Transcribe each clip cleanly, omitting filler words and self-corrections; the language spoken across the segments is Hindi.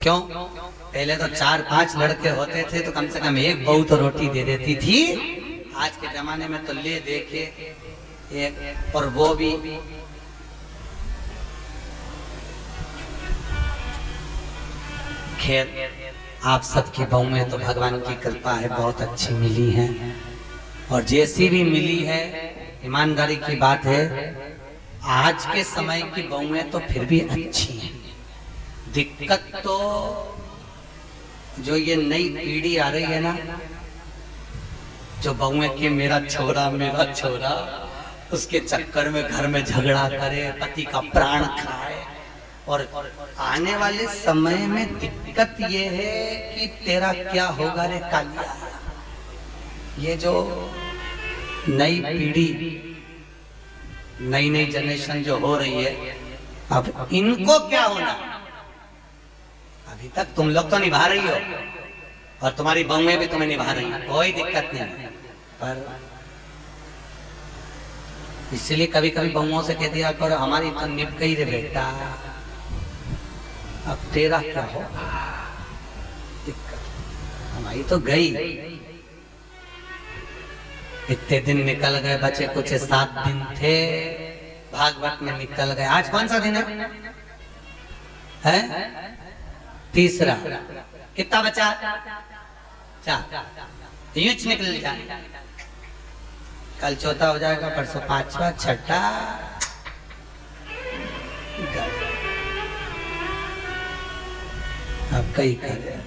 क्यों? पहले तो 4-5 लड़के होते थे तो कम से कम एक बहू तो रोटी दे देती थी। आज के जमाने में तो ले देखे एक, और वो भी खैर आप सबकी बहुएं तो भगवान की कृपा है बहुत अच्छी मिली हैं, और जैसी भी मिली है ईमानदारी की बात है आज के समय की बहुएं तो फिर भी अच्छी हैं। दिक्कत तो जो ये नई पीढ़ी आ रही है ना, जो बहुएं के मेरा छोरा उसके चक्कर में घर में झगड़ा करे, पति का प्राण खाए। और आने वाले समय में दिक्कत ये है कि तेरा क्या होगा रे कालिया। ये जो नई पीढ़ी नई जनरेशन जो हो रही है, अब इनको क्या होना। अभी तक तुम लोग तो निभा रही हो और तुम्हारी बहुएं भी तुम्हें निभा रही हैं, कोई दिक्कत नहीं। पर इसलिए कभी कभी बहुओं से कह दिया करो हमारी तो निभ गई रे बेटा, अब तेरा क्या होगा। दिक्कत हमारी तो गई। इतने दिन निकल गए, बचे कुछ 7 दिन थे, भागवत में निकल गए। आज कौन सा दिन है? तीसरा। कितना बचा? 4। यूं निकल जाए, कल चौथा हो जाएगा, परसों 5वां, 6ठा। अब कई करे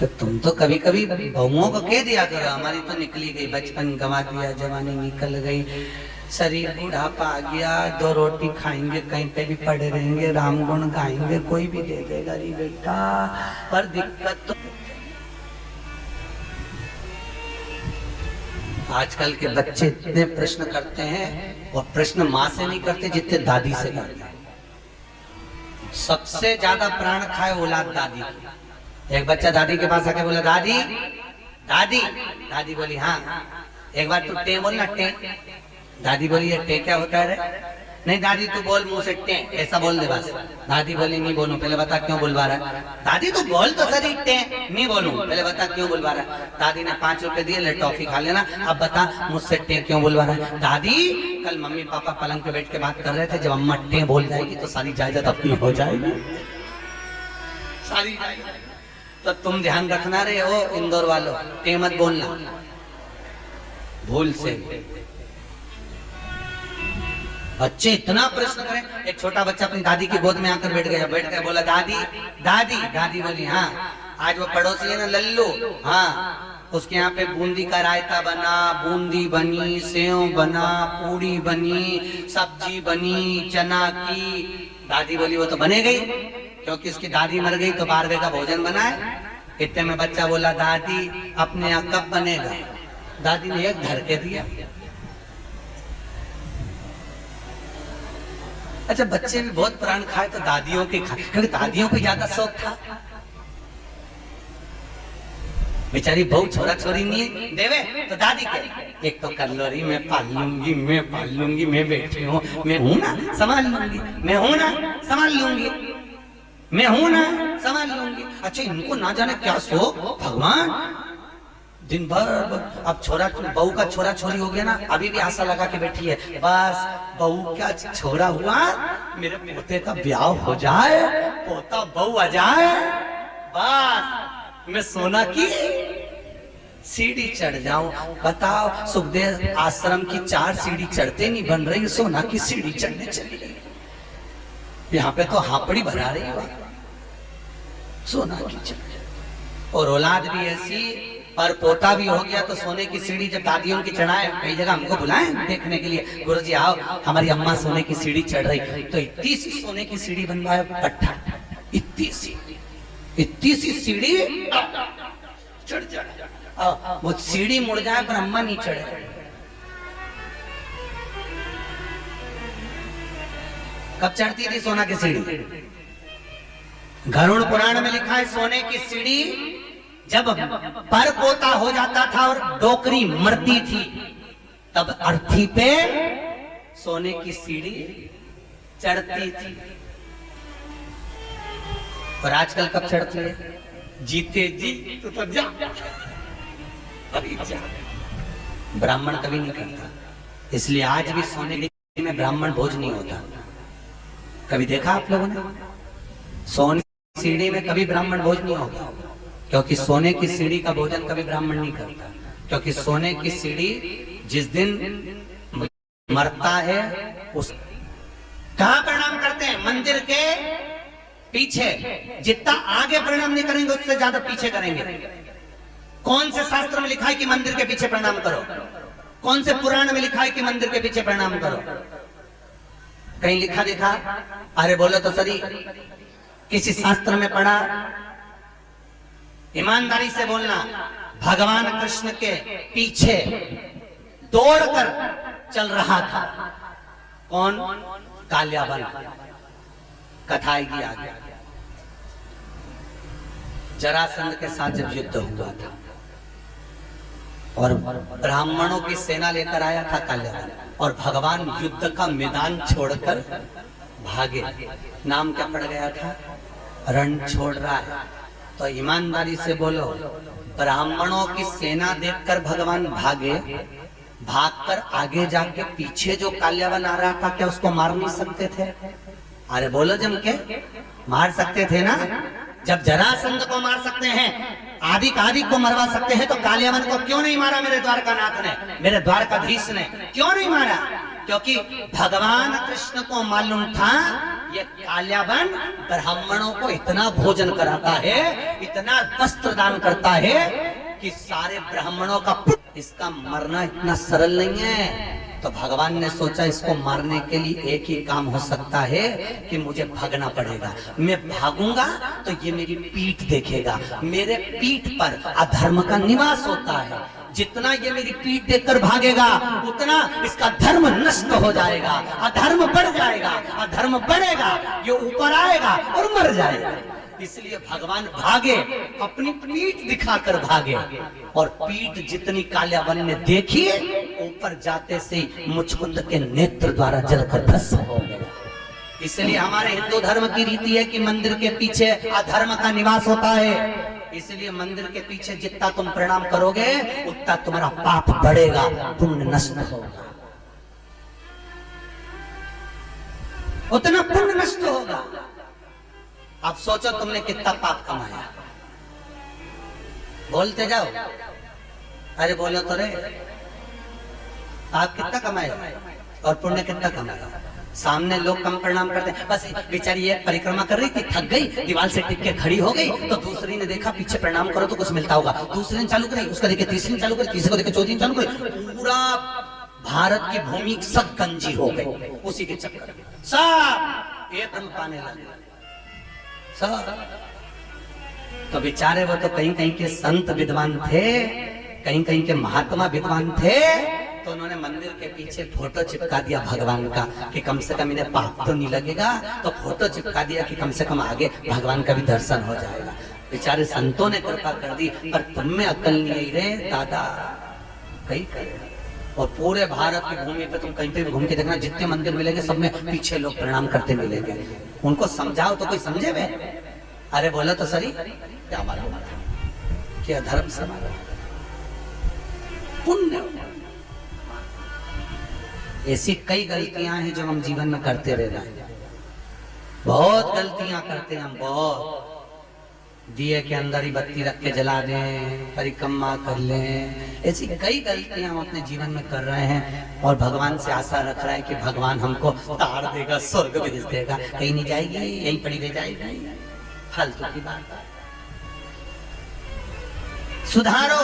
तो तुम तो कभी कभी बहुओं को कह दिया करो हमारी तो निकली गई, बचपन गंवा दिया, जवानी निकल गई, शरीर बुढ़ापा आ गया, 2 रोटी खाएंगे, कहीं पे भी पड़े रहेंगे, राम गुण गाएंगे, कोई भी दे देगा री बेटा। पर दिक्कत तो आजकल के बच्चे इतने प्रश्न करते हैं, और प्रश्न माँ से नहीं करते जितने दादी से करते हैं। सबसे ज्यादा प्राण खाए औलाद दादी की। एक बच्चा दादी के पास आके बोला दादी दादी, दादी बोली हाँ। एक बार तू टे बोल ना, टे। दादी बोली ये टे क्या होता है रे? नहीं दादी तू बोल मुंह से टे, ऐसा बोल दे बस। दादी बोली नहीं बोलूं, पहले बता क्यों बुलवा रहा है। दादी तू बोल तो सही, टे नहीं बोलूं, पहले बता क्यों बुलवा रहा है। दादी ने 5 रुपए दिए, ले टॉफी खा लेना, अब बता मुझसे टे क्यों बुलवा रहा है। दादी कल मम्मी पापा पलंग पे बैठ के बात कर रहे थे, जब अम्मा टे बोल जाएगी तो सारी जायदाद अपनी हो जाएगी, सारी जायदाद। तो तुम ध्यान रखना रे हो इंदौर वालों, टे मत बोलना भूल से। बच्चे इतना प्रश्न करें। एक छोटा बच्चा अपनी दादी की गोद में आकर बैठ गया, बैठ कर बोला दादी दादी। दादी बोली हाँ। आज वो पड़ोसी है ना लल्लू, हाँ, उसके यहाँ पे बूंदी का रायता बना, बूंदी बनी, सेव बना, पूड़ी बनी, सब्जी बनी चना की। दादी बोली वो तो बने गई, क्योंकि उसकी दादी मर गई तो 12वें का भोजन बना है। इतने में बच्चा बोला दादी अपने यहाँ कब बनेगा। दादी ने एक धर के दिया। अच्छा बच्चे भी बहुत प्राण खाए तो दादियों के खाए, क्योंकि दादियों को ज्यादा शौक था। बेचारी बहू छोरा छोरी नहीं देवे तो दादी के एक तो कर लो रही, मैं पाल लूंगी, मैं पाल लूंगी, मैं बैठी हूँ, मैं हूं ना संभाल लूंगी, मैं हूं ना संभाल लूंगी, मैं हूं ना संभाल लूंगी। अच्छा इनको ना जाने क्या शौक भगवान। दिन भर अब छोरा बहू का छोरा छोरी हो गया ना, अभी भी आशा लगा के बैठी है बस बहू क्या छोरा हुआ, मेरे पोते का ब्याह हो जाए, पोता बहू आ जाए, बस मैं सोना की सीढ़ी चढ़ जाऊं। बताओ सुखदेव आश्रम की 4 सीढ़ी चढ़ते नहीं बन रही, सोना की सीढ़ी चढ़ने चली गई। यहाँ पे तो हापड़ी भरा रही है सोना की चढ़। और औलाद भी ऐसी, पर पोता भी हो गया तो सोने की सीढ़ी जब दादियों की चढ़ाए, कई जगह हमको बुलाएं देखने के लिए, गुरुजी आओ हमारी अम्मा सोने की सीढ़ी चढ़ रही, तो इतनी सी सोने की सीढ़ी बनवाए पट्टा, इतनी सी सीढ़ी चढ़ जाए, वो सीढ़ी मुड़ जाए पर अम्मा नहीं चढ़े। कब चढ़ती थी सोना की सीढ़ी? गरुड़ पुराण में लिखा है सोने की सीढ़ी जब पर पोता हो जाता था और डोकरी मरती थी, तब अर्थी पे सोने की सीढ़ी चढ़ती थी। और आजकल कब चढ़ती है? जीते जी तो जा, अभी जा। ब्राह्मण कभी नहीं करता, इसलिए आज भी सोने में ब्राह्मण भोज नहीं होता। कभी देखा आप लोगों ने? सोने की सीढ़ी में कभी ब्राह्मण भोज नहीं होगा, क्योंकि सोने की सीढ़ी का भोजन कभी ब्राह्मण नहीं करता। क्योंकि सोने की सीढ़ी जिस दिन मरता है उस कहां प्रणाम करते हैं? मंदिर के पीछे। जितना आगे प्रणाम नहीं करेंगे उससे ज्यादा पीछे करेंगे। कौन से शास्त्र में लिखा है कि मंदिर के पीछे प्रणाम करो? कौन से पुराण में लिखा है कि मंदिर के पीछे प्रणाम करो? कहीं लिखा दिखा? अरे बोलो तो सही, किसी शास्त्र में पढ़ा? ईमानदारी से बोलना। भगवान कृष्ण के पीछे दौड़कर चल रहा था कौन? काल्यावन। कथा आएगी आगे। जरासंध के साथ जब युद्ध हुआ था और ब्राह्मणों की सेना लेकर आया था काल्यावन, और भगवान युद्ध का मैदान छोड़कर भागे। नाम क्या पड़ गया था? रण छोड़ रहा है। तो ईमानदारी से बोलो, ब्राह्मणों की सेना देखकर भगवान भागे, भागकर आगे जाके पीछे जो काल्यावन आ रहा था, क्या उसको मार नहीं सकते थे? अरे बोलो जम के, मार सकते थे ना? जब जरासंध को मार सकते हैं, आदि को मरवा सकते हैं, तो काल्यावन को क्यों नहीं मारा मेरे द्वारकानाथ ने, मेरे द्वारकाधीश ने? क्यों नहीं मारा? क्योंकि भगवान कृष्ण को मालूम था ये काल्यावन ब्राह्मणों को इतना भोजन कराता है, इतना वस्त्र दान करता है कि सारे ब्राह्मणों का इसका मरना इतना सरल नहीं है। तो भगवान ने सोचा इसको मारने के लिए एक ही काम हो सकता है कि मुझे भागना पड़ेगा। मैं भागूंगा तो ये मेरी पीठ देखेगा, मेरे पीठ पर अधर्म का निवास होता है। जितना ये मेरी पीठ देखकर भागेगा उतना इसका धर्म नष्ट हो जाएगा, अधर्म बढ़ जाएगा, अधर्म बढ़ेगा, ये ऊपर आएगा और मर जाएगा। इसलिए भगवान भागे, अपनी पीठ दिखाकर भागे, और पीठ जितनी काल्यावन ने देखी, ऊपर जाते से मुचकुंद के नेत्र द्वारा जलकर भस्म हो गया। इसलिए हमारे हिंदू धर्म की रीति है कि मंदिर के पीछे अधर्म का निवास होता है। इसलिए मंदिर के पीछे जितना तुम प्रणाम करोगे उतना तुम्हारा पाप बढ़ेगा, पुण्य नष्ट होगा, उतना पुण्य नष्ट होगा। अब सोचो तुमने कितना पाप कमाया, बोलते जाओ। अरे बोलो तो रे, पाप कितना कमाया और पुण्य कितना कमाया? सामने लोग कम प्रणाम करते हैं। बस बेचारी एक परिक्रमा कर रही थी, थक गई, दीवार से टिक के खड़ी हो गई, तो दूसरी ने देखा पीछे प्रणाम करो तो कुछ मिलता होगा, दूसरी ने चालू करी, उसका देखे तीसरी ने चालू करी, तीसरे को देखे चौथी ने चालू करी। पूरा भारत की भूमि सब गंजी हो गई उसी के चक्कर में। सब ये ब्रह्म पाने लगे सब। तो बेचारे वो तो कहीं कहीं के संत विद्वान थे, कहीं कहीं के महात्मा विद्वान थे, तो उन्होंने मंदिर के पीछे फोटो चिपका दिया भगवान का कि कम से कम इन्हें पाप तो नहीं लगेगा। तो फोटो चिपका दिया कि कम से कम आगे भगवान का भी दर्शन हो जाएगा। बेचारे संतों ने कृपा कर दी, पर तुम में अकल नहीं रे दादा, कहीं करे। और पूरे भारत की भूमि पे तुम कहीं पे भी घूम के देखना, जितने मंदिर मिलेंगे सब में पीछे लोग प्रणाम करते मिलेंगे। उनको समझाओ तो कोई समझे वे? अरे बोलो तो सही, क्या मालूम क्या धर्म से पुण्य। ऐसी कई गलतियां हैं जो हम जीवन में करते रह रहे हैं, बहुत गलतियां करते हैं हम, बहुत। दिए के अंदर ही बत्ती रख के जला दें, परिक्रमा कर लें, ऐसी कई गलतियां हम अपने जीवन में कर रहे हैं, और भगवान से आशा रख रहा है कि भगवान हमको तार देगा, स्वर्ग भेज देगा। कहीं नहीं जाएगी, यहीं पड़ी रह जाएगी, फालतू की बात। सुधारो।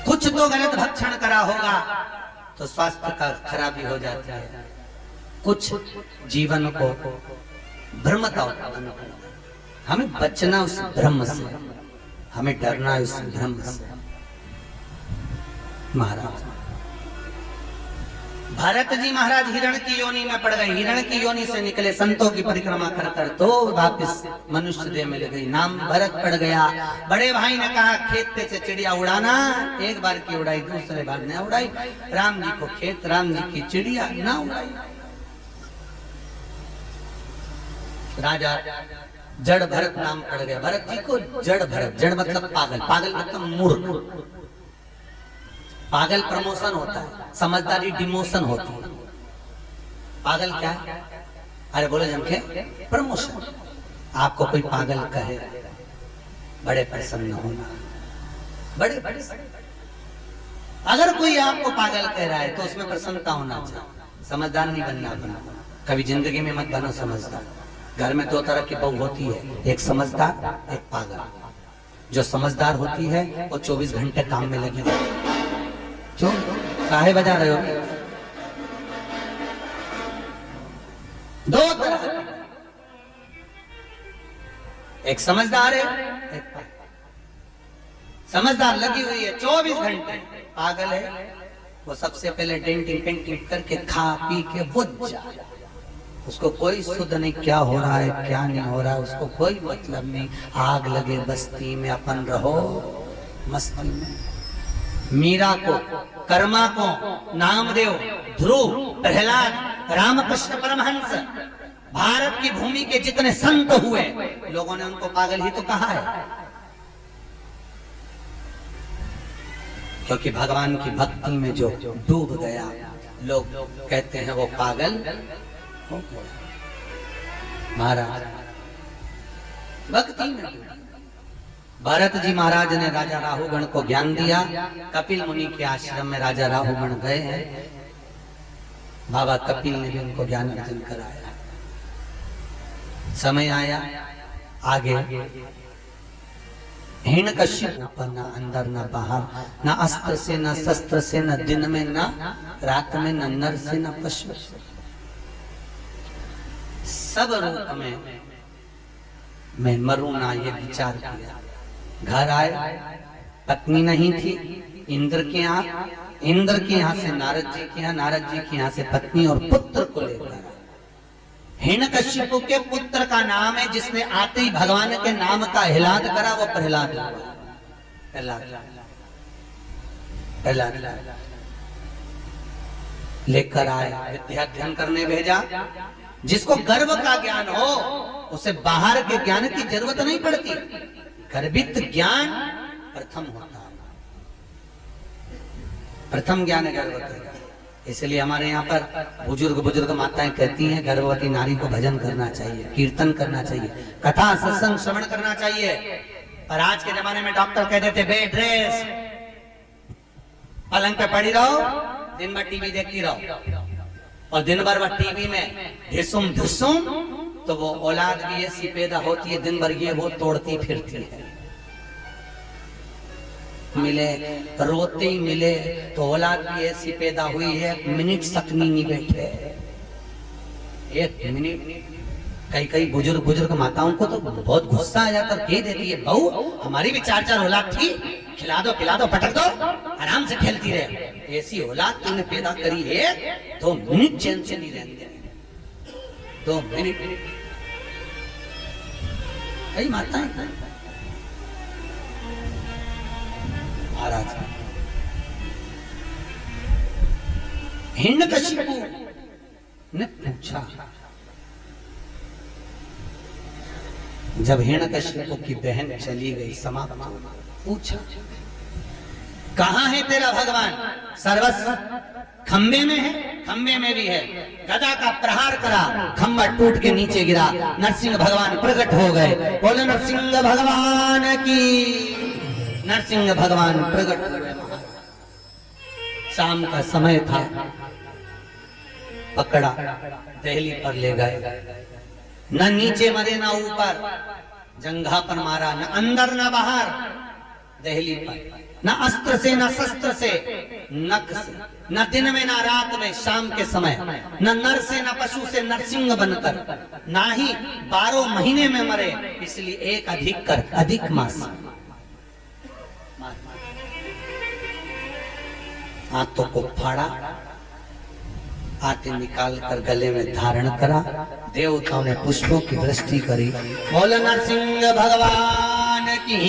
कुछ तो गलत भक्षण करा होगा तो स्वास्थ्य का खराबी हो जाती है, कुछ जीवन को भ्रमता उत्पन्न करता है। हमें बचना उस भ्रम से, हमें डरना उस भ्रम से। महाराज भरत जी महाराज हिरण की योनि में पड़ गए, हिरण की योनि से निकले, संतों की परिक्रमा कर कर तो वापिस मनुष्य देह में गई, नाम भरत पड़ गया। बड़े भाई ने कहा खेत पे से चिड़िया उड़ाना, एक बार की उड़ाई, दूसरे बार न उड़ाई। राम जी को खेत, राम जी की चिड़िया ना उड़ाई। राजा जड़ भरत नाम पड़ गया। भरत जी को जड़ भरत, जड़ मतलब पागल, पागल मतलब मूर्ख। पागल प्रमोशन होता है, समझदारी डिमोशन होती है। पागल क्या है? अरे बोलो जमके, प्रमोशन। आपको कोई पागल कहे, बड़े प्रसन्न होना, बड़े बड़े। अगर कोई आपको पागल कह रहा है तो उसमें प्रसन्नता होना चाहिए। समझदार नहीं बनना अपना, कभी जिंदगी में मत बनो समझदार। घर में दो तरह की बहू होती है, एक समझदार, एक पागल। जो समझदार होती है वो 24 घंटे काम में लगी रहती है। क्यों काहे बजा रहे हो? दो तरह, एक समझदार है, एक पागल। समझदार लगी हुई है 24 घंटे, पागल है वो सबसे पहले डेंटिंग पेंटिंग करके खा पी के बुझ जाए। उसको कोई शुद्ध नहीं क्या हो रहा है क्या नहीं हो रहा है, उसको कोई मतलब नहीं। आग लगे बस्ती में, अपन रहो मस्ती में। मीरा को, कर्मा को, नामदेव, ध्रुव, प्रहलाद, रामकृष्ण परमहंस, भारत की भूमि के जितने संत हुए, लोगों ने उनको पागल ही तो कहा है। क्योंकि भगवान की भक्ति में जो डूब गया, लोग कहते हैं वो पागल हो गया। महाराज भक्ति में, भरत जी महाराज ने राजा राहुगण को ज्ञान दिया। कपिल मुनि के आश्रम में राजा राहुगण गए हैं, बाबा कपिल ने भी उनको ज्ञान अर्जन कराया। समय आया आगे, हिरण्यकश्यप पर न अंदर न बाहर, न अस्त्र से न शस्त्र से, न दिन में न रात में, न नर से न पशु से, सब रूप में मैं मरूं ना, ये विचार किया। घर आए, पत्नी नहीं थी, इंद्र के यहाँ से नारद जी के यहाँ, नारद जी के यहाँ से पत्नी और पुत्र को लेकर। हिरण्यकश्यप के पुत्र का नाम है, जिसने आते ही भगवान के नाम का हिलाद करा, वो प्रहलाद। लेकर आए, विद्याध्ययन करने भेजा। जिसको गर्भ का ज्ञान हो उसे बाहर के ज्ञान की जरूरत नहीं पड़ती। गर्भित ज्ञान प्रथम होता है, प्रथम ज्ञान गर्भवती है। इसलिए हमारे यहाँ पर बुजुर्ग माताएं कहती हैं गर्भवती नारी को भजन करना चाहिए, कीर्तन करना चाहिए, कथा सत्संग श्रवण करना चाहिए। पर आज के जमाने में डॉक्टर कह देते बेड रेस्ट, पलंग पे पड़ी रहो, दिन भर टीवी देखती रहो, और दिन भर वह टीवी में ढिसुम ढुसुम, तो वो औलाद भी ऐसी पैदा होती है, दिन भर ये वो तोड़ती फिरती है। मिले रोते ही मिले तो औलाद भी ऐसी पैदा हुई है, एक मिनट सकनी नहीं बैठे, एक मिनट। कई बुजुर्ग माताओं को तो बहुत गुस्सा आ जाता, कह देती है बहू हमारी भी 4 औलाद थी, खिला दो पिला दो पटक दो, आराम से खेलती रहे। ऐसी औलाद तूने पैदा करी है, 2 मिनट चैन से नहीं रहते, 2 मिनट। कई माताएं महाराज, हिरण्यकशिपु ने पूछा, जब हिरण्यकशिपु की बहन चली गई, समाप्त, पूछा कहाँ है तेरा भगवान? सर्वस्व खंबे में है, खंबे में भी है। गदा का प्रहार करा, खंबा टूट के नीचे गिरा, नरसिंह भगवान प्रकट हो गए। बोले नरसिंह भगवान की, नरसिंह भगवान प्रकट हो गए। शाम का समय था, पकड़ा, दहली पर ले गए। न नीचे मरे न ऊपर, जंघा पर मारा, न अंदर न बाहर, दहली पर। न अस्त्र से न शस्त्र से, नख से, न दिन में न रात में, शाम के समय, न नर से न पशु से, नरसिंह बनकर, ना ही 12 महीने में मरे, इसलिए एक अधिक कर, अधिक मास। हाथों को फाड़ा, आटे निकाल कर गले में धारण करा, देवताओं ने पुष्पों की वृष्टि करी। बोलो नरसिंह भगवान की,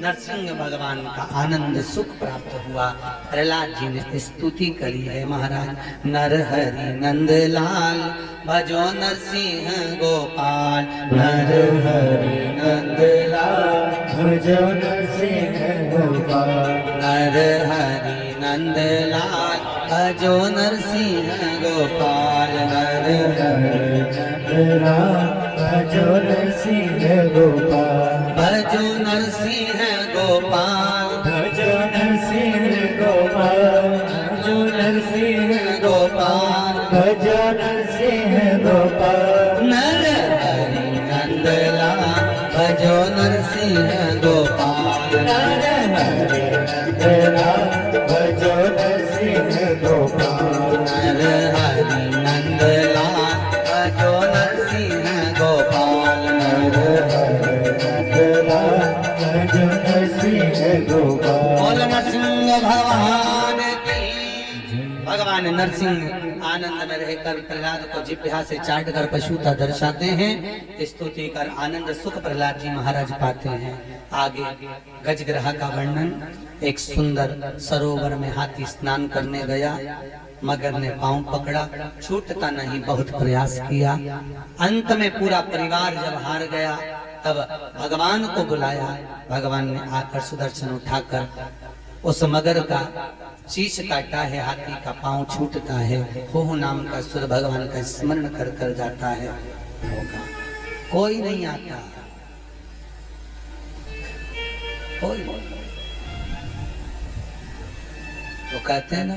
नरसिंह भगवान का आनंद सुख प्राप्त हुआ। प्रहलाद जी ने स्तुति करी है महाराज, नर हरि नंद लाल भजो नरसिंह गोपाल, नर हरि नंद लाल भजो नरसिंह गोपाल, नर हरि नंद लाल भजो नरसिंह गोपाल, नर हरि नंद लाल भजो नरसिंह गोपाल, भजो नरसिंह गोपाल, भजो नरसिंह गोपाल, भजो नरसिंह गोपाल, भजो नरसिंह गोपाल, नर हरि नंद लाल भजो नरसिंह गोपाल, नर हरि नंद लाल भजो नरसिंह गोपाल, नर हरि नंद लाल भजो नरसिंह गोपाल, नर भजो नरसिंह गोपाल। बोल नरसिंह भगवान की। भगवान नरसिंह आनंद में रहकर प्रहलाद को जिह्वा से चाट कर पशुता दर्शाते हैं, स्तुति कर आनंद सुख प्रहलाद जी महाराज पाते हैं। आगे गजग्रह का वर्णन, एक सुंदर सरोवर में हाथी स्नान करने गया, मगर ने पांव पकड़ा, छूटता नहीं, बहुत प्रयास किया। अंत में पूरा परिवार जब हार गया तब भगवान को बुलाया। भगवान ने आकर सुदर्शन उठाकर उस मगर का शीश काटा है, हाथी का पांव छूटता है, हो नाम का सुर भगवान का स्मरण कर कर जाता है। होगा कोई नहीं आता, कोई तो कहते हैं ना,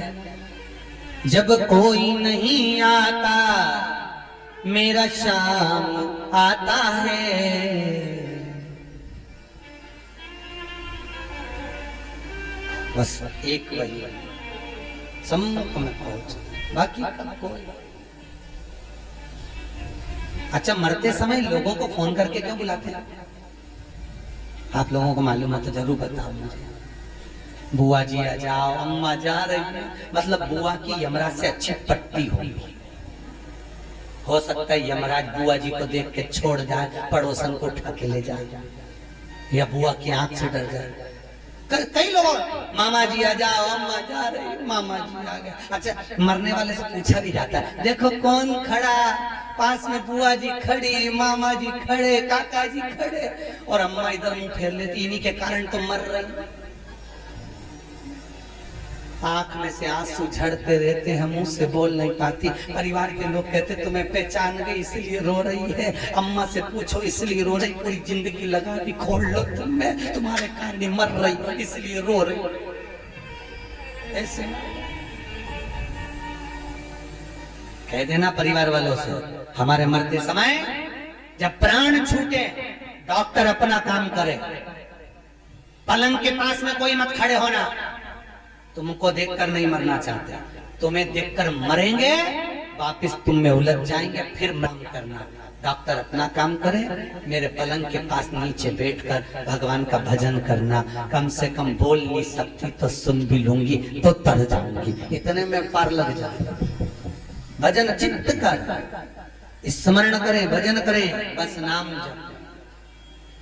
जब कोई नहीं आता मेरा शाम आता है, बस एक वही सम्मुख में पहुंच, बाकी का कोई। अच्छा, मरते समय लोगों को फोन करके क्यों बुलाते हैं? आप लोगों को मालूम है तो जरूर बताओ मुझे। बुआ जी आ जाओ, अम्मा जा रही है, मतलब बुआ की यमराज से अच्छी पट्टी होगी। हो सकता है यमराज बुआ जी को देख के छोड़ जाए, पड़ोसन को उठा के ले जाए, या बुआ की आंख से डर जाए। कई लोग मामा जी आ जाओ, अम्मा जा रही, मामा जी आ गया। अच्छा, मरने वाले से पूछा भी जाता है, देखो कौन खड़ा, पास में बुआ जी खड़ी, मामा जी खड़े, काका जी खड़े, और अम्मा इधर मुंह फेर लेती, इन्हीं के कारण तो मर रही। आंख में से आंसू झड़ते रहते हैं, मुंह से बोल नहीं पाती। परिवार के लोग कहते तुम्हें पहचान गई इसलिए रो रही है, अम्मा से पूछो इसलिए रो रही, पूरी जिंदगी लगा दी खोल लो तुम्हें, तुम्हारे कारण मर रही इसलिए रो रही। ऐसे कह देना परिवार वालों से, हमारे मरते समय जब प्राण छूटे डॉक्टर अपना काम करे, पलंग के पास में कोई मत खड़े होना, तुमको देखकर नहीं मरना चाहते, तुम्हें देखकर मरेंगे, वापिस तुम में उलझ जाएंगे, फिर मरना करना। डॉक्टर अपना काम करे, मेरे पलंग के पास नीचे बैठकर भगवान का भजन करना, कम से कम बोल नहीं सकती तो सुन भी लूंगी तो तर जाऊंगी, इतने में पार लग जाए। भजन चित्त कर, स्मरण करे, भजन करे, बस नाम जप,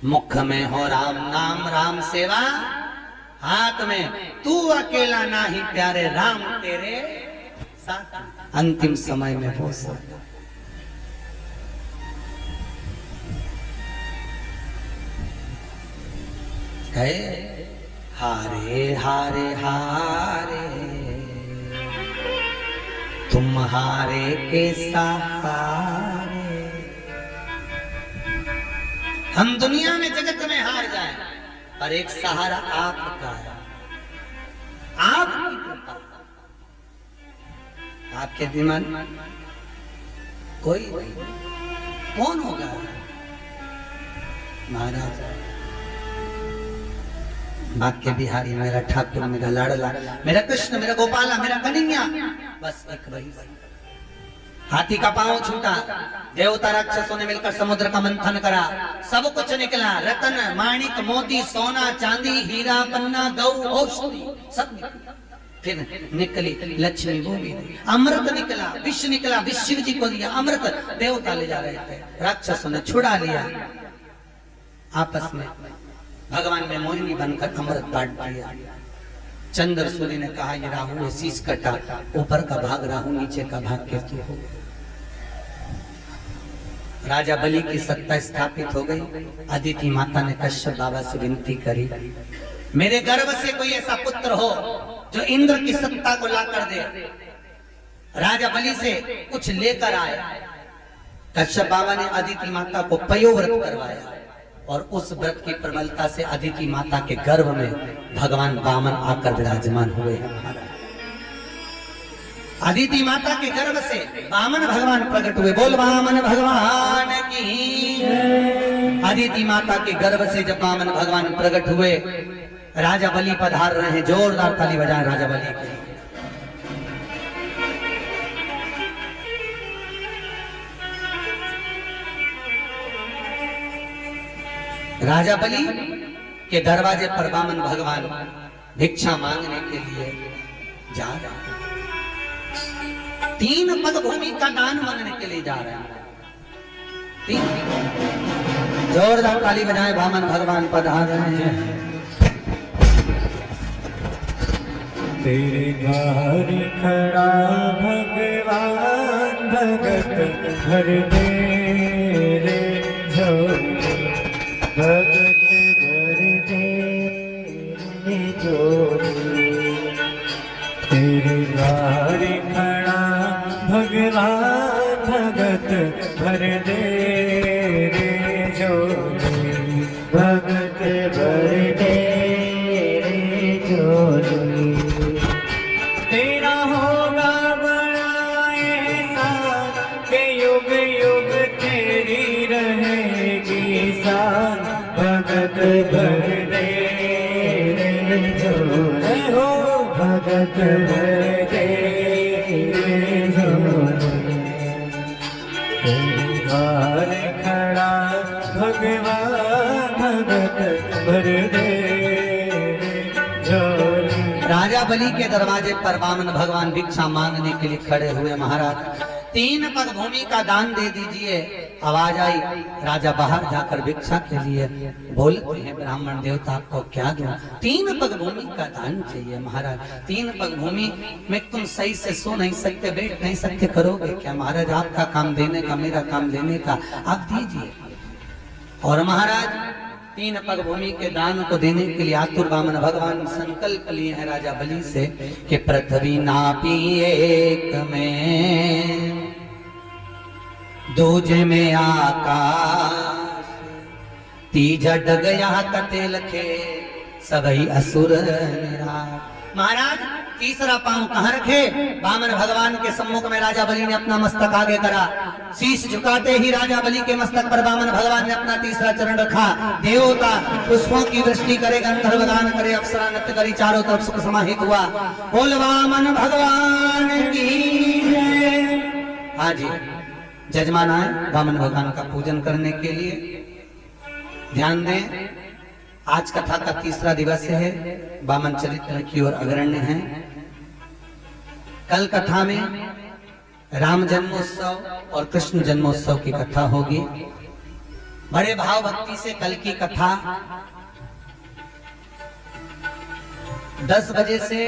मुख में हो राम नाम, राम सेवा हाथ में, तू अकेला ना ही प्यारे, राम तेरे साथ। अंतिम समय में वो साथ गए, हारे हारे हारे तुम्हारे के सहारे। हम दुनिया में जगत में हार जाए, पर एक सहारा आपका है, आपकी कृपा, आपके दिमाग कोई कौन होगा? महाराज भाग्य बिहारी, मेरा ठाकुर, मेरा लाडला, मेरा कृष्ण, मेरा गोपाला, मेरा कन्हैया, बस एक वही। हाथी का पांव छूटा, देवता राक्षसों ने मिलकर समुद्र का मंथन करा, सब कुछ निकला, रतन माणिक मोती सोना चांदी हीरा पन्ना गौ औषधि सब निकला। फिर निकली लक्ष्मी, वो भी अमृत निकला, विष निकला, विष शिव जी को दिया अमृत, देवता ले जा रहे थे, राक्षसों ने छुड़ा लिया। आपस में भगवान ने मोहिनी बनकर अमृत बांट दिया। चंद्र सूर्य ने कहा ये राहु है, शीश कटा, ऊपर का भाग राहु, नीचे का भाग केतु हो। राजा बलि की सत्ता स्थापित हो गई। अदिति माता ने कश्यप बाबा से विनती करी, मेरे गर्भ से कोई ऐसा पुत्र हो जो इंद्र की सत्ता को ला कर दे। राजा बलि से कुछ लेकर आए। कश्यप बाबा ने अदिति माता को पयोव्रत करवाया और उस व्रत की प्रबलता से अदिति माता के गर्भ में भगवान वामन आकर विराजमान हुए। अदिति माता के गर्भ से वामन भगवान प्रकट हुए। बोल वामन भगवान की। अदिति माता के गर्भ से जब वामन भगवान प्रकट हुए, राजा बलि पधार रहे हैं। जोरदार ताली बजाएं राजा बलि के। राजा बलि के दरवाजे पर वामन भगवान भिक्षा मांगने के लिए जा रहे हैं। 3 पग भूमि का दान मांगने के लिए जा रहे हैं। 3 जोरदार ताली बजाएं, वामन भगवान पधार रहे हैं। तेरे द्वार खड़ा भगवान, भगत भर दे रे झोली, भगत भर दे रे झोली। तेरे द्वार खड़ा भगवान, भगत भर दे रे झोली, भगत भर दे रे झोली। तेरा होगा बड़ा एहसान के युग युग तेरी रहेगी शान, भगत भर दे रे झोली हो, भगत भर दे रे झोली। तेरे द्वार खड़ा भगवान, भगत भर दे रे झोली। राजा बलि के दरवाजे पर वामन भगवान भिक्षा मांगने के लिए खड़े हुए। महाराज 3 पग भूमि का दान दे दीजिए। आवाज आई, राजा बाहर जाकर भिक्षा के लिए बोलते हैं, ब्राह्मण देवता आपको क्या दूं? 3 पग भूमि का दान चाहिए। महाराज 3 पग भूमि में तुम सही से सो नहीं सकते, बैठ नहीं सकते, करोगे क्या? महाराज आपका काम देने का, मेरा काम लेने का, आप दीजिए। और महाराज 3 पग भूमि के दान को देने के लिए आतुर वामन भगवान संकल्प लिए हैं राजा बलि से कि पृथ्वी नापी एक में, दूजे में आकाश, तीजा डग यहाँ कते लखे, सबई असुर निराश। महाराज तीसरा पांव कहाँ रखे? वामन भगवान के सम्मुख में राजा बलि ने अपना मस्तक आगे करा। शीश झुकाते ही राजा बलि के मस्तक पर वामन भगवान ने अपना तीसरा चरण रखा। देवता पुष्पों की वृष्टि करे, गंधर्व गान करे, अप्सरा नृत्य करी, चारों तरफ सुख समाहित हुआ। बोल वामन भगवान की जय। हाँ जी, जजमान आए वामन भगवान का पूजन करने के लिए। ध्यान दें, आज कथा का तीसरा दिवस है। वामन चरित्र की ओर अग्रण्य है। कल कथा में राम जन्मोत्सव और कृष्ण जन्मोत्सव की कथा होगी। बड़े भाव भक्ति से कल की कथा 10 बजे से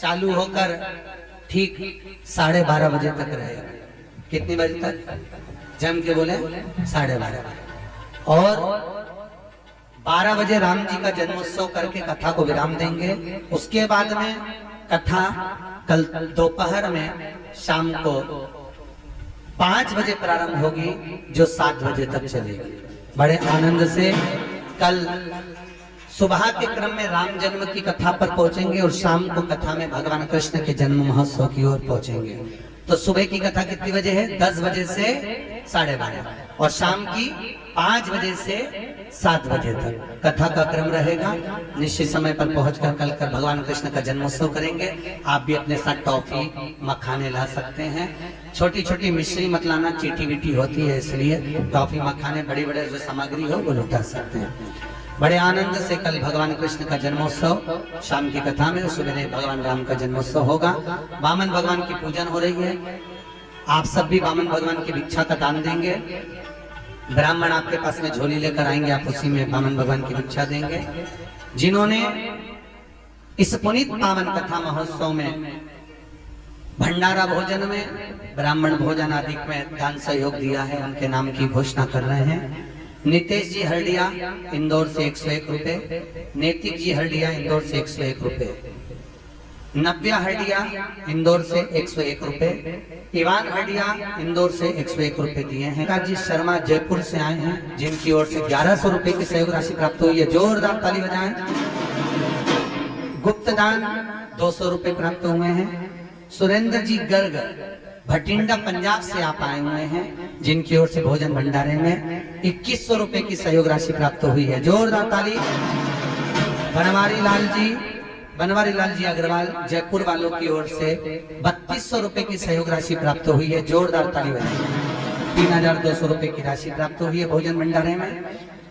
चालू होकर ठीक 12:30 बजे तक रहेगा। कितनी बजे तक? जम के बोले 12:30। और 12 बजे राम जी का जन्मोत्सव करके कथा को विराम देंगे। उसके बाद में कथा कल दोपहर में शाम को 5 बजे प्रारंभ होगी, जो 7 बजे तक चलेगी। बड़े आनंद से कल सुबह के क्रम में राम जन्म की कथा पर पहुंचेंगे और शाम को कथा में भगवान कृष्ण के जन्म महोत्सव की ओर पहुंचेंगे। तो सुबह की कथा कितनी बजे है? 10 बजे से 12:30 और शाम की 5 बजे से 7 बजे तक कथा का क्रम रहेगा। निश्चित समय पर पहुंचकर कल कर भगवान कृष्ण का जन्मोत्सव करेंगे। आप भी अपने साथ टॉफी मखाने ला सकते हैं। छोटी छोटी मिश्री मत लाना, चीटी वीटी होती है, इसलिए टॉफी मखाने बड़ी बड़े जो सामग्री हो वो लुटा सकते हैं। बड़े आनंद से कल भगवान कृष्ण का जन्मोत्सव शाम की कथा में, सुबह भगवान राम का जन्मोत्सव होगा। वामन भगवान की पूजन हो रही है। आप सब भी वामन भगवान की भिक्षा का दान देंगे। ब्राह्मण आपके पास में झोली लेकर आएंगे, आप उसी में वामन भगवान की भिक्षा देंगे। जिन्होंने इस पुनीत पावन कथा महोत्सव में भंडारा भोजन में, ब्राह्मण भोजन आदि में दान सहयोग दिया है, उनके नाम की घोषणा कर रहे हैं। नितेश जी हरडिया इंदौर से 101 रुपए, नैतिक जी हरडिया इंदौर से 101 रुपए, नव्या हरडिया इंदौर से 101 रुपए, इवान हरडिया इंदौर से 101 रुपए दिए हैं। राजी शर्मा जयपुर से आए हैं, जिनकी ओर से 1100 रुपए की सहयोग राशि प्राप्त हुई है, जोरदार ताली बजाएं। गुप्त दान 200 रुपए प्राप्त हुए हैं। सुरेंद्र जी गर्ग भटिंडा पंजाब से आप आए हुए हैं, जिनकी ओर से भोजन भंडारे में 2100 रुपए की सहयोग राशि प्राप्त हुई है, जोरदार ताली। बनवारी लाल जी अग्रवाल जयपुर वालों की ओर से 3200 रुपए की सहयोग राशि प्राप्त हुई है, जोरदार ताली बजाएं। 3200 रुपए की राशि प्राप्त हुई है भोजन भंडारे में।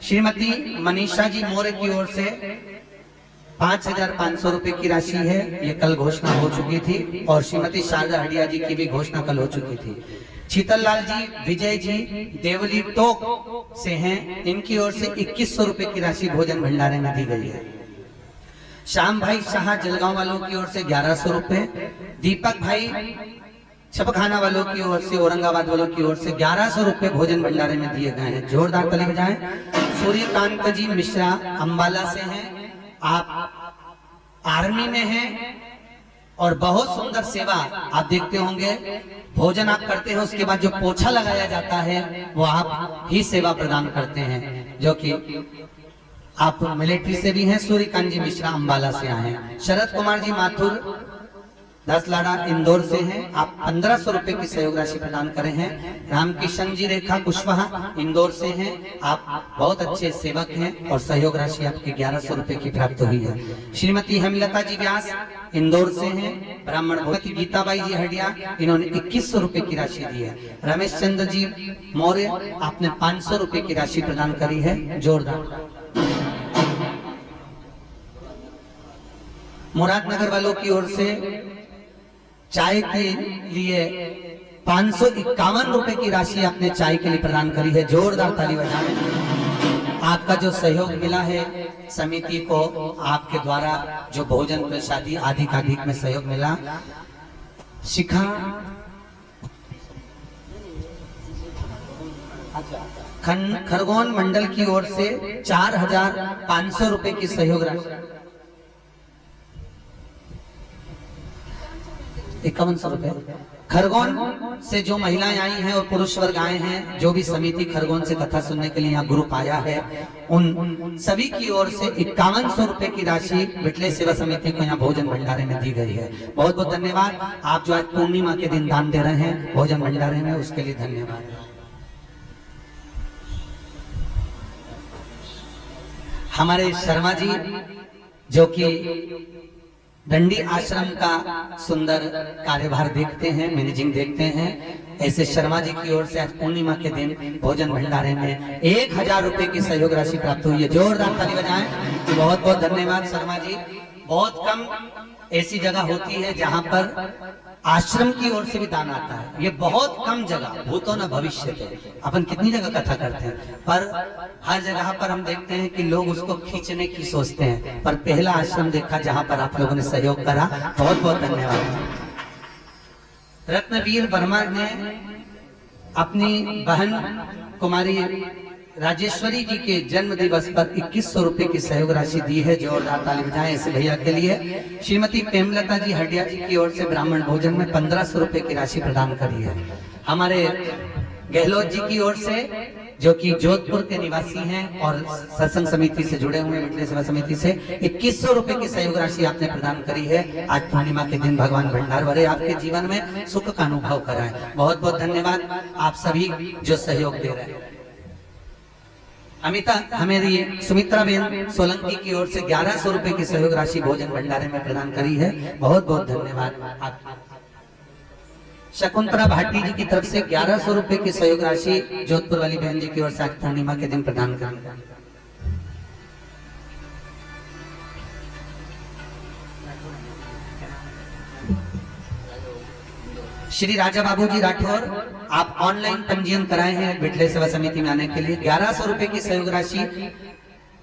श्रीमती मनीषा जी मौर्य की ओर से 5500 रुपए की राशि है, ये कल घोषणा हो चुकी थी, और श्रीमती शारदा हडिया जी की भी घोषणा कल हो चुकी थी। शीतल लाल जी विजय जी देवली टोक से हैं, इनकी ओर से 2100 रुपए की राशि भोजन भंडारे में दी गई है। श्याम भाई शाह जलगांव वालों की ओर से 1100 रुपए, दीपक भाई छपखाना वालों की ओर से, औरंगाबाद वालों की ओर से 1100 रुपए भोजन भंडारे में दिए गए हैं, जोरदार ताली बजाएं। सूर्यकांत जी मिश्रा अंबाला से हैं, आप आर्मी में हैं और बहुत सुंदर सेवा आप देखते होंगे। भोजन आप करते हैं, उसके बाद जो पोछा लगाया जाता है वो आप ही सेवा प्रदान करते हैं, जो कि आप मिलिट्री से भी हैं। सूर्यकांत जी मिश्रा अंबाला से आए हैं। शरद कुमार जी माथुर 10 लाड़ा इंदौर से हैं, आप 1500 रुपए की सहयोग राशि प्रदान करे हैं। रामकिशन जी रेखा कुशवाहा इंदौर से हैं, आप बहुत अच्छे सेवक हैं और सहयोग राशि आपकी 1100 रुपए की प्राप्त हुई है। श्रीमती हेमलता जी व्यास इंदौर से हैं, ब्राह्मण भगवती गीताबाई जी हडिया, इन्होंने 2100 रुपए की राशि दी है। रमेश चंद्र जी मौर्य, आपने 500 रुपए की राशि प्रदान करी है, जोरदार। मुरादनगर वालों की ओर से चाय के लिए 551 रुपए की राशि आपने चाय के लिए प्रदान करी है, जोरदार ताली बजाएं। आपका जो सहयोग मिला है समिति को, आपके द्वारा जो भोजन प्रसादी आदि का अधिक में सहयोग मिला। शिखा खरगोन मंडल की ओर से 4500 रुपए की सहयोग राशि, 5100 रुपए। खरगोन से जो महिलाएं आई हैं और पुरुष वर्ग आए हैं, जो भी समिति खरगोन से कथा सुनने के लिए यहाँ ग्रुप आया है, उन सभी की ओर से 5100 रुपए की राशि विटले सेवा समिति को यहाँ भोजन भंडारे में दी गई है। बहुत बहुत धन्यवाद। आप जो आज पूर्णिमा के दिन दान दे रहे हैं भोजन भंडारे में, उसके लिए धन्यवाद। हमारे शर्मा जी जो कि दंडी आश्रम का सुंदर कार्यभार देखते हैं, मैनेजिंग देखते हैं, ऐसे शर्मा जी की ओर से आज पूर्णिमा के दिन भोजन भंडारे में 1000 रुपए की सहयोग राशि प्राप्त हुई है, जोरदार ताली बजाएं। बहुत बहुत धन्यवाद शर्मा जी। बहुत कम ऐसी जगह होती है जहां पर आश्रम की ओर से भी दान आता है, ये बहुत कम जगह, भूतो न भविष्य के। अपन कितनी जगह कथा करते हैं, पर हर जगह पर हम देखते हैं कि लोग उसको खींचने की सोचते हैं, पर पहला आश्रम देखा जहां पर आप लोगों ने सहयोग करा, बहुत बहुत धन्यवाद। रत्नवीर वर्मा ने अपनी बहन कुमारी राजेश्वरी जी के जन्म दिवस पर 2100 रुपए की सहयोग राशि दी है, जोरदार ताली बजाएं ऐसे भैया के लिए। श्रीमती प्रेमलता जी हडिया जी की ओर से ब्राह्मण भोजन में 1500 रुपए की राशि प्रदान करी है। हमारे गहलोत जी की ओर से, जो कि जोधपुर के निवासी हैं और सत्संग समिति से जुड़े हुए विटले सेवा समिति से, 2100 रुपए की सहयोग राशि आपने प्रदान करी है। आज पूर्णिमा के दिन भगवान भंडार भरे आपके जीवन में, सुख का अनुभव कराएं। बहुत बहुत धन्यवाद आप सभी जो सहयोग दे रहे हैं। अमिता हमेरी सुमित्रा बेन सोलंकी की ओर से 1100 रुपए की सहयोग राशि भोजन भंडारे में प्रदान करी है, बहुत बहुत धन्यवाद। शकुंतला भाटी जी की तरफ से 1100 रुपए की सहयोग राशि जोधपुर वाली बहन जी की ओर से आज पूर्णिमा के दिन प्रदान करें। श्री राजा बाबूजी राठौर, आप ऑनलाइन पंजीयन कराए हैं बिटले सेवा समिति में आने के लिए। 1100 रुपए की सहयोग राशि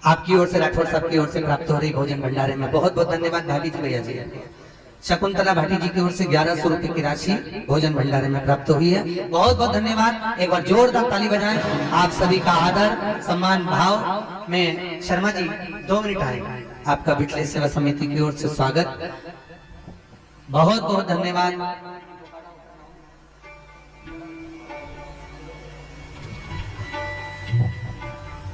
आपकी ओर से, राठौर साहब की ओर से प्राप्त हो रही भोजन भंडारे में। बहुत बहुत धन्यवाद भाभी जी, भैया जी। शकुंतला भाटी जी की ओर से 1100 रुपए की राशि भोजन भंडारे में प्राप्त हुई है। बहुत बहुत धन्यवाद। एक बार जोरदार ताली बजाएं। आप सभी का आदर सम्मान भाव में शर्मा जी 2 मिनट आए, आपका बिटले सेवा समिति की ओर से स्वागत। बहुत बहुत धन्यवाद।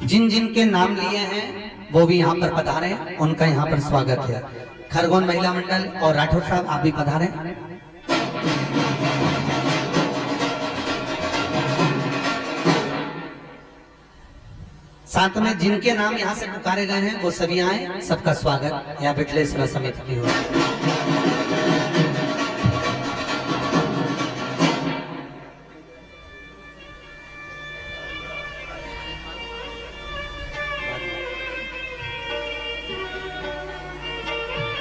जिन जिन के नाम लिए हैं वो भी यहाँ पर पधारे, उनका यहाँ पर स्वागत है। खरगोन महिला मंडल और राठौर साहब आप भी पधारे। साथ में जिनके नाम यहाँ से पुकारे गए हैं वो सभी आए, सबका स्वागत यहाँ बिटले सेवा समिति की ओर।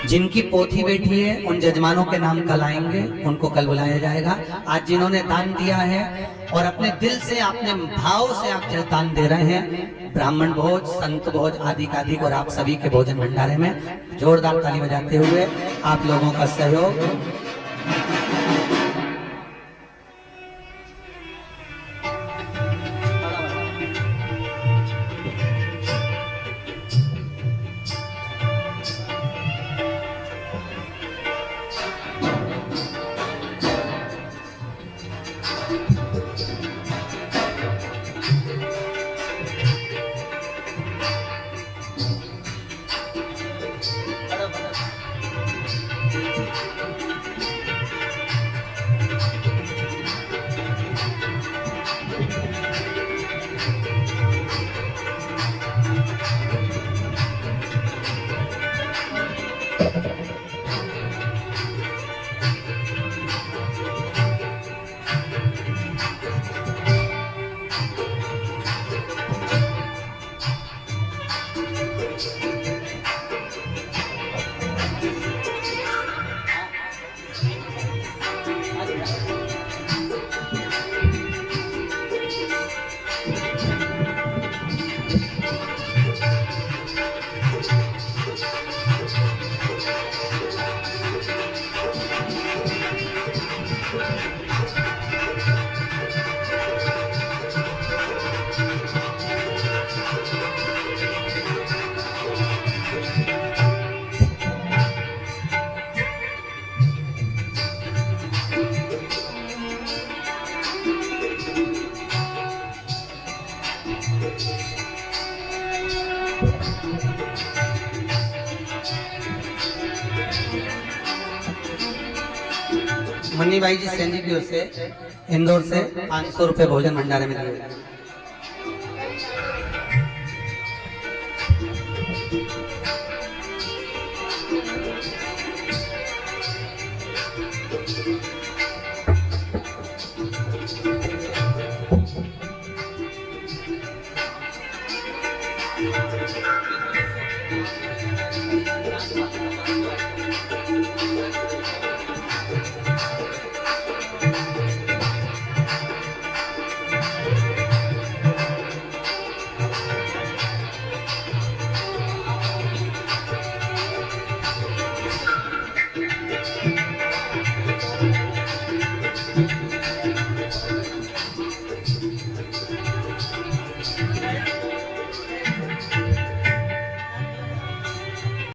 जिनकी पोथी बैठी है उन जजमानों के नाम कल आएंगे, उनको कल बुलाया जाएगा। आज जिन्होंने दान दिया है और अपने दिल से, अपने भाव से आप जो दान दे रहे हैं, ब्राह्मण भोज, संत भोज आदि का अधिक, और आप सभी के भोजन भंडारे में जोरदार ताली बजाते हुए आप लोगों का सहयोग। मुन्नी भाई जी सेंजी की ओर से इंदौर से 500 रुपए भोजन भंडारे में दिए।